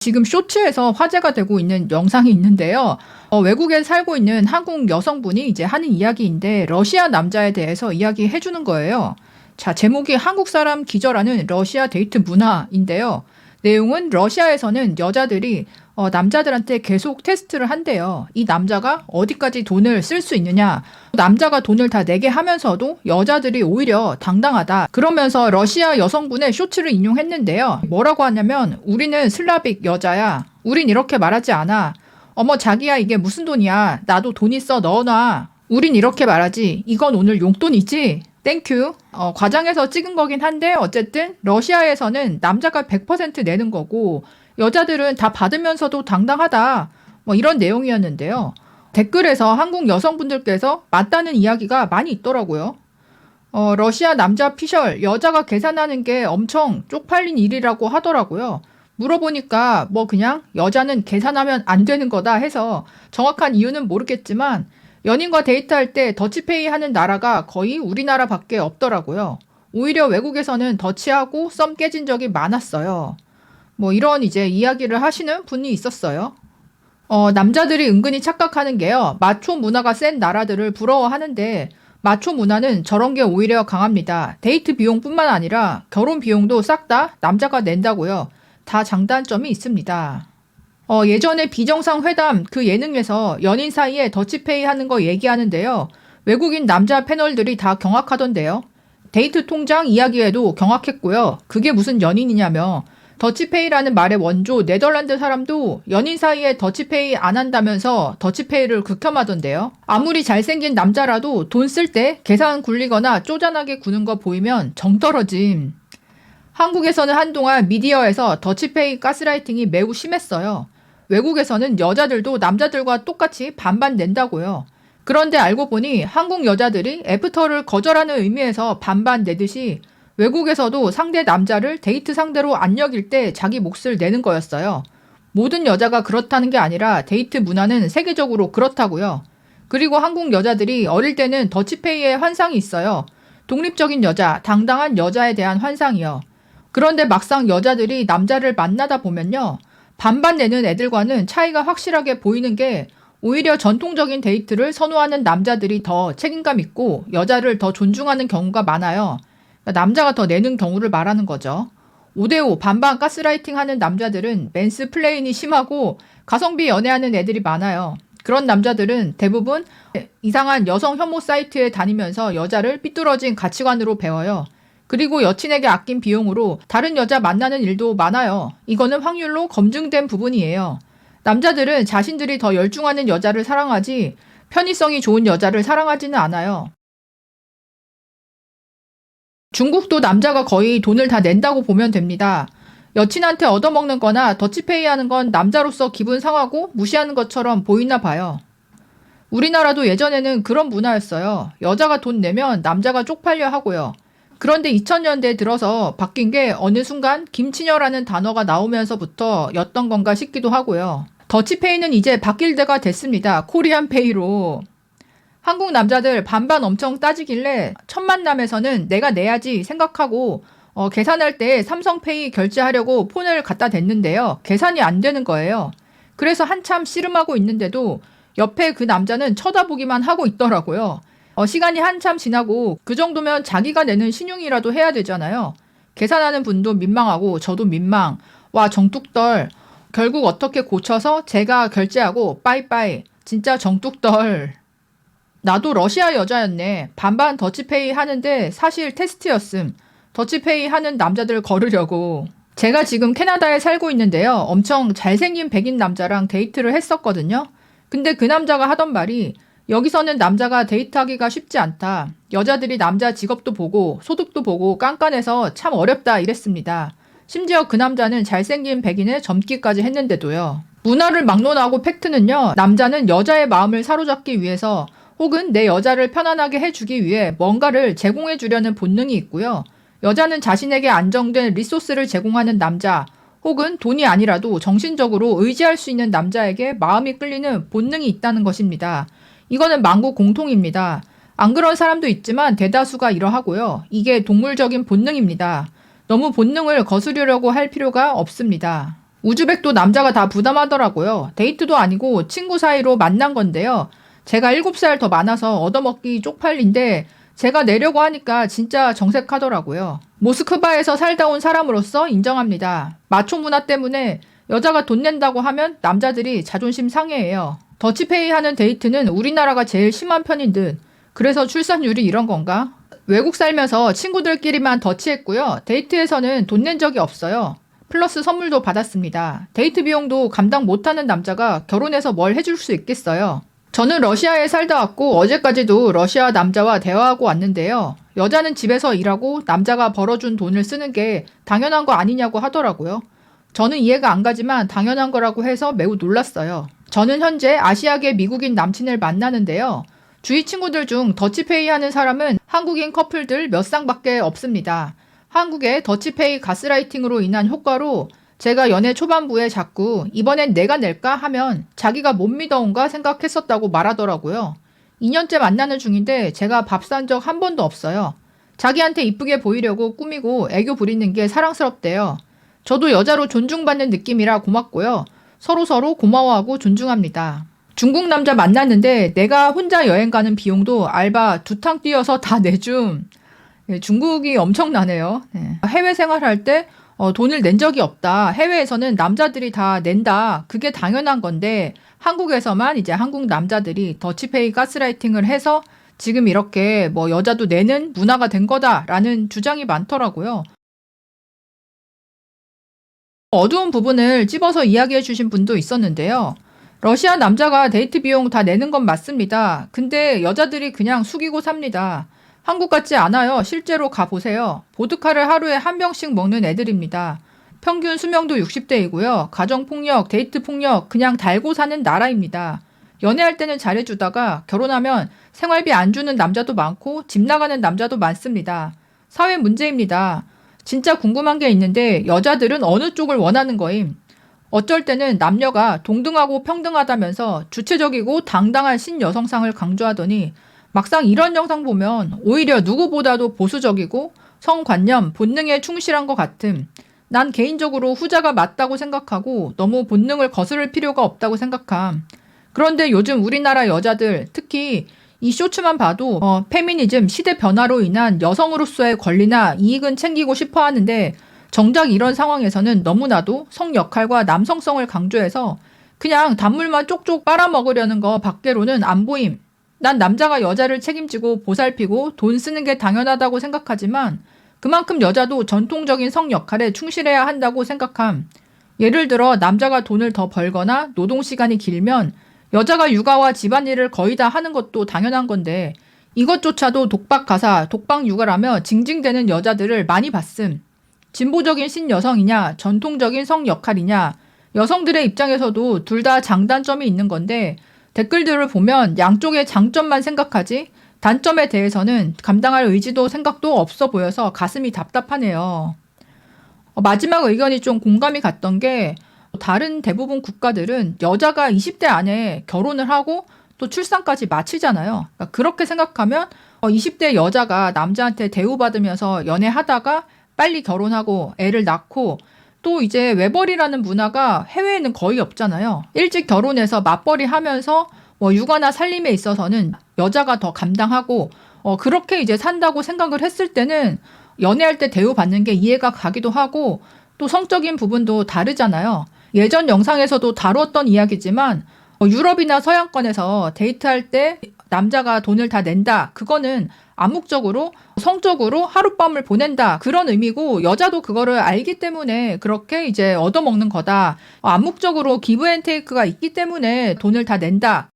지금 쇼츠에서 화제가 되고 있는 영상이 있는데요. 외국에 살고 있는 한국 여성분이 이제 하는 이야기인데 러시아 남자에 대해서 이야기해 주는 거예요. 자, 제목이 한국 사람 기절하는 러시아 데이트 문화인데요. 내용은 러시아에서는 여자들이 남자들한테 계속 테스트를 한대요. 이 남자가 어디까지 돈을 쓸 수 있느냐. 남자가 돈을 다 내게 하면서도 여자들이 오히려 당당하다. 그러면서 러시아 여성분의 쇼츠를 인용했는데요. 뭐라고 하냐면 우리는 슬라빅 여자야. 우린 이렇게 말하지 않아. 어머 자기야 이게 무슨 돈이야. 나도 돈 있어 넣어놔. 우린 이렇게 말하지. 이건 오늘 용돈이지. 땡큐. 과장해서 찍은 거긴 한데 어쨌든 러시아에서는 남자가 100% 내는 거고 여자들은 다 받으면서도 당당하다. 뭐 이런 내용이었는데요. 댓글에서 한국 여성분들께서 맞다는 이야기가 많이 있더라고요. 러시아 남자 피셜 여자가 계산하는 게 엄청 쪽팔린 일이라고 하더라고요. 물어보니까 뭐 그냥 여자는 계산하면 안 되는 거다 해서 정확한 이유는 모르겠지만 연인과 데이트할 때 더치페이 하는 나라가 거의 우리나라밖에 없더라고요. 오히려 외국에서는 더치하고 썸 깨진 적이 많았어요. 뭐 이런 이제 이야기를 하시는 분이 있었어요. 남자들이 은근히 착각하는 게요. 마초 문화가 센 나라들을 부러워하는데 마초 문화는 저런 게 오히려 강합니다. 데이트 비용뿐만 아니라 결혼 비용도 싹 다 남자가 낸다고요. 다 장단점이 있습니다. 예전에 비정상 회담 그 예능에서 연인 사이에 더치페이 하는 거 얘기하는데요. 외국인 남자 패널들이 다 경악하던데요. 데이트 통장 이야기에도 경악했고요. 그게 무슨 연인이냐며 더치페이라는 말의 원조 네덜란드 사람도 연인 사이에 더치페이 안 한다면서 더치페이를 극혐하던데요. 아무리 잘생긴 남자라도 돈 쓸 때 계산 굴리거나 쪼잔하게 구는 거 보이면 정 떨어짐. 한국에서는 한동안 미디어에서 더치페이 가스라이팅이 매우 심했어요. 외국에서는 여자들도 남자들과 똑같이 반반 낸다고요. 그런데 알고 보니 한국 여자들이 애프터를 거절하는 의미에서 반반 내듯이 외국에서도 상대 남자를 데이트 상대로 안 여길 때 자기 몫을 내는 거였어요. 모든 여자가 그렇다는 게 아니라 데이트 문화는 세계적으로 그렇다고요. 그리고 한국 여자들이 어릴 때는 더치페이의 환상이 있어요. 독립적인 여자, 당당한 여자에 대한 환상이요. 그런데 막상 여자들이 남자를 만나다 보면요. 반반 내는 애들과는 차이가 확실하게 보이는 게 오히려 전통적인 데이트를 선호하는 남자들이 더 책임감 있고 여자를 더 존중하는 경우가 많아요. 남자가 더 내는 경우를 말하는 거죠. 5대5 반반 가스라이팅 하는 남자들은 맨스플레인이 심하고 가성비 연애하는 애들이 많아요. 그런 남자들은 대부분 이상한 여성 혐오 사이트에 다니면서 여자를 삐뚤어진 가치관으로 배워요. 그리고 여친에게 아낀 비용으로 다른 여자 만나는 일도 많아요. 이거는 확률로 검증된 부분이에요. 남자들은 자신들이 더 열중하는 여자를 사랑하지 편의성이 좋은 여자를 사랑하지는 않아요. 중국도 남자가 거의 돈을 다 낸다고 보면 됩니다. 여친한테 얻어먹는 거나 더치페이 하는 건 남자로서 기분 상하고 무시하는 것처럼 보이나 봐요. 우리나라도 예전에는 그런 문화였어요. 여자가 돈 내면 남자가 쪽팔려 하고요. 그런데 2000년대 들어서 바뀐 게 어느 순간 김치녀라는 단어가 나오면서부터 였던 건가 싶기도 하고요. 더치페이는 이제 바뀔 때가 됐습니다. 코리안페이로. 한국 남자들 반반 엄청 따지길래 첫 만남에서는 내가 내야지 생각하고 계산할 때 삼성페이 결제하려고 폰을 갖다 댔는데요. 계산이 안 되는 거예요. 그래서 한참 씨름하고 있는데도 옆에 그 남자는 쳐다보기만 하고 있더라고요. 시간이 한참 지나고 그 정도면 자기가 내는 신용이라도 해야 되잖아요. 계산하는 분도 민망하고 저도 민망. 와 정뚝떨. 결국 어떻게 고쳐서 제가 결제하고 빠이빠이. 진짜 정뚝떨. 나도 러시아 여자였네. 반반 더치페이 하는데 사실 테스트였음. 더치페이 하는 남자들 거르려고. 제가 지금 캐나다에 살고 있는데요. 엄청 잘생긴 백인 남자랑 데이트를 했었거든요. 근데 그 남자가 하던 말이 여기서는 남자가 데이트하기가 쉽지 않다. 여자들이 남자 직업도 보고 소득도 보고 깐깐해서 참 어렵다 이랬습니다. 심지어 그 남자는 잘생긴 백인에 젊기까지 했는데도요. 문화를 막론하고 팩트는요. 남자는 여자의 마음을 사로잡기 위해서 혹은 내 여자를 편안하게 해주기 위해 뭔가를 제공해 주려는 본능이 있고요. 여자는 자신에게 안정된 리소스를 제공하는 남자 혹은 돈이 아니라도 정신적으로 의지할 수 있는 남자에게 마음이 끌리는 본능이 있다는 것입니다. 이거는 만국 공통입니다. 안 그런 사람도 있지만 대다수가 이러하고요. 이게 동물적인 본능입니다. 너무 본능을 거스르려고 할 필요가 없습니다. 우즈벡도 남자가 다 부담하더라고요. 데이트도 아니고 친구 사이로 만난 건데요. 제가 7살 더 많아서 얻어먹기 쪽팔린데 제가 내려고 하니까 진짜 정색하더라고요. 모스크바에서 살다 온 사람으로서 인정합니다. 마초 문화 때문에 여자가 돈 낸다고 하면 남자들이 자존심 상해해요. 더치페이 하는 데이트는 우리나라가 제일 심한 편인 듯. 그래서 출산율이 이런 건가? 외국 살면서 친구들끼리만 더치했고요. 데이트에서는 돈 낸 적이 없어요. 플러스 선물도 받았습니다. 데이트 비용도 감당 못하는 남자가 결혼해서 뭘 해줄 수 있겠어요. 저는 러시아에 살다 왔고 어제까지도 러시아 남자와 대화하고 왔는데요. 여자는 집에서 일하고 남자가 벌어준 돈을 쓰는 게 당연한 거 아니냐고 하더라고요. 저는 이해가 안 가지만 당연한 거라고 해서 매우 놀랐어요. 저는 현재 아시아계 미국인 남친을 만나는데요. 주위 친구들 중 더치페이 하는 사람은 한국인 커플들 몇 쌍밖에 없습니다. 한국의 더치페이 가스라이팅으로 인한 효과로 제가 연애 초반부에 자꾸 이번엔 내가 낼까 하면 자기가 못 믿어온가 생각했었다고 말하더라고요. 2년째 만나는 중인데 제가 밥 산 적 한 번도 없어요. 자기한테 이쁘게 보이려고 꾸미고 애교 부리는 게 사랑스럽대요. 저도 여자로 존중받는 느낌이라 고맙고요. 서로서로 고마워하고 존중합니다. 중국 남자 만났는데 내가 혼자 여행 가는 비용도 알바 2탕 뛰어서 다 내줌. 중국이 엄청나네요. 해외 생활할 때 돈을 낸 적이 없다. 해외에서는 남자들이 다 낸다. 그게 당연한 건데 한국에서만 이제 한국 남자들이 더치페이 가스라이팅을 해서 지금 이렇게 뭐 여자도 내는 문화가 된 거다라는 주장이 많더라고요. 어두운 부분을 찝어서 이야기해 주신 분도 있었는데요. 러시아 남자가 데이트 비용 다 내는 건 맞습니다. 근데 여자들이 그냥 숙이고 삽니다. 한국 같지 않아요. 실제로 가보세요. 보드카를 하루에 한 병씩 먹는 애들입니다. 평균 수명도 60대이고요. 가정폭력, 데이트폭력 그냥 달고 사는 나라입니다. 연애할 때는 잘해주다가 결혼하면 생활비 안 주는 남자도 많고 집 나가는 남자도 많습니다. 사회 문제입니다. 진짜 궁금한 게 있는데 여자들은 어느 쪽을 원하는 거임? 어쩔 때는 남녀가 동등하고 평등하다면서 주체적이고 당당한 신여성상을 강조하더니 막상 이런 영상 보면 오히려 누구보다도 보수적이고 성관념, 본능에 충실한 것 같음. 난 개인적으로 후자가 맞다고 생각하고 너무 본능을 거스를 필요가 없다고 생각함. 그런데 요즘 우리나라 여자들, 특히 이 쇼츠만 봐도 페미니즘, 시대 변화로 인한 여성으로서의 권리나 이익은 챙기고 싶어 하는데 정작 이런 상황에서는 너무나도 성 역할과 남성성을 강조해서 그냥 단물만 쪽쪽 빨아먹으려는 거 밖으로는 안 보임. 난 남자가 여자를 책임지고 보살피고 돈 쓰는 게 당연하다고 생각하지만 그만큼 여자도 전통적인 성 역할에 충실해야 한다고 생각함. 예를 들어 남자가 돈을 더 벌거나 노동시간이 길면 여자가 육아와 집안일을 거의 다 하는 것도 당연한 건데 이것조차도 독박가사, 독박육아라며 징징대는 여자들을 많이 봤음. 진보적인 신여성이냐, 전통적인 성 역할이냐, 여성들의 입장에서도 둘 다 장단점이 있는 건데 댓글들을 보면 양쪽의 장점만 생각하지 단점에 대해서는 감당할 의지도 생각도 없어 보여서 가슴이 답답하네요. 마지막 의견이 좀 공감이 갔던 게 다른 대부분 국가들은 여자가 20대 안에 결혼을 하고 또 출산까지 마치잖아요. 그러니까 그렇게 생각하면 20대 여자가 남자한테 대우받으면서 연애하다가 빨리 결혼하고 애를 낳고 또 이제 외벌이라는 문화가 해외에는 거의 없잖아요. 일찍 결혼해서 맞벌이 하면서 육아나 살림에 있어서는 여자가 더 감당하고 그렇게 이제 산다고 생각을 했을 때는 연애할 때 대우받는 게 이해가 가기도 하고 또 성적인 부분도 다르잖아요. 예전 영상에서도 다루었던 이야기지만 유럽이나 서양권에서 데이트할 때 남자가 돈을 다 낸다. 그거는 암묵적으로 성적으로 하룻밤을 보낸다. 그런 의미고 여자도 그거를 알기 때문에 그렇게 이제 얻어먹는 거다. 암묵적으로 기브 앤 테이크가 있기 때문에 돈을 다 낸다.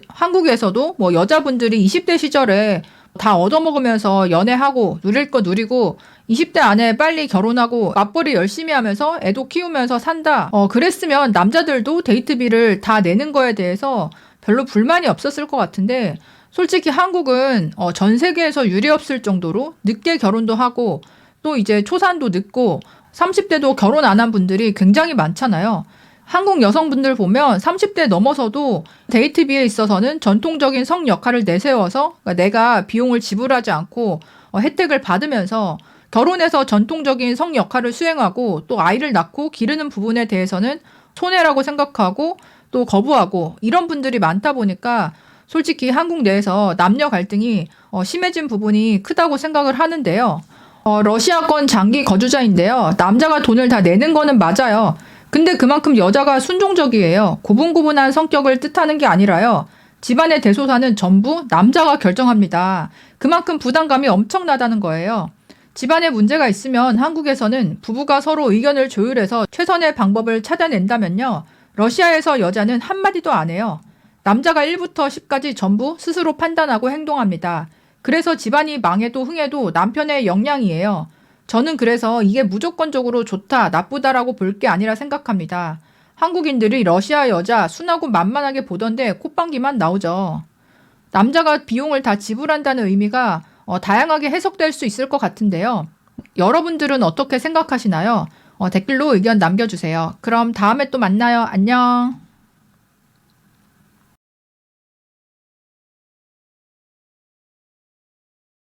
한국에서도 여자분들이 20대 시절에 다 얻어먹으면서 연애하고 누릴 거 누리고 20대 안에 빨리 결혼하고 맞벌이 열심히 하면서 애도 키우면서 산다. 그랬으면 남자들도 데이트비를 다 내는 거에 대해서 별로 불만이 없었을 것 같은데 솔직히 한국은 전 세계에서 유례없을 정도로 늦게 결혼도 하고 또 이제 초산도 늦고 30대도 결혼 안 한 분들이 굉장히 많잖아요. 한국 여성분들 보면 30대 넘어서도 데이트비에 있어서는 전통적인 성 역할을 내세워서 그러니까 내가 비용을 지불하지 않고 혜택을 받으면서 결혼해서 전통적인 성 역할을 수행하고 또 아이를 낳고 기르는 부분에 대해서는 손해라고 생각하고 또 거부하고 이런 분들이 많다 보니까 솔직히 한국 내에서 남녀 갈등이 심해진 부분이 크다고 생각을 하는데요. 러시아권 장기 거주자인데요. 남자가 돈을 다 내는 거는 맞아요. 근데 그만큼 여자가 순종적이에요. 고분고분한 성격을 뜻하는 게 아니라요. 집안의 대소사는 전부 남자가 결정합니다. 그만큼 부담감이 엄청나다는 거예요. 집안에 문제가 있으면 한국에서는 부부가 서로 의견을 조율해서 최선의 방법을 찾아낸다면요. 러시아에서 여자는 한마디도 안 해요. 남자가 1부터 10까지 전부 스스로 판단하고 행동합니다. 그래서 집안이 망해도 흥해도 남편의 역량이에요. 저는 그래서 이게 무조건적으로 좋다, 나쁘다라고 볼 게 아니라 생각합니다. 한국인들이 러시아 여자 순하고 만만하게 보던데 콧방귀만 나오죠. 남자가 비용을 다 지불한다는 의미가 다양하게 해석될 수 있을 것 같은데요. 여러분들은 어떻게 생각하시나요? 댓글로 의견 남겨주세요. 그럼 다음에 또 만나요. 안녕.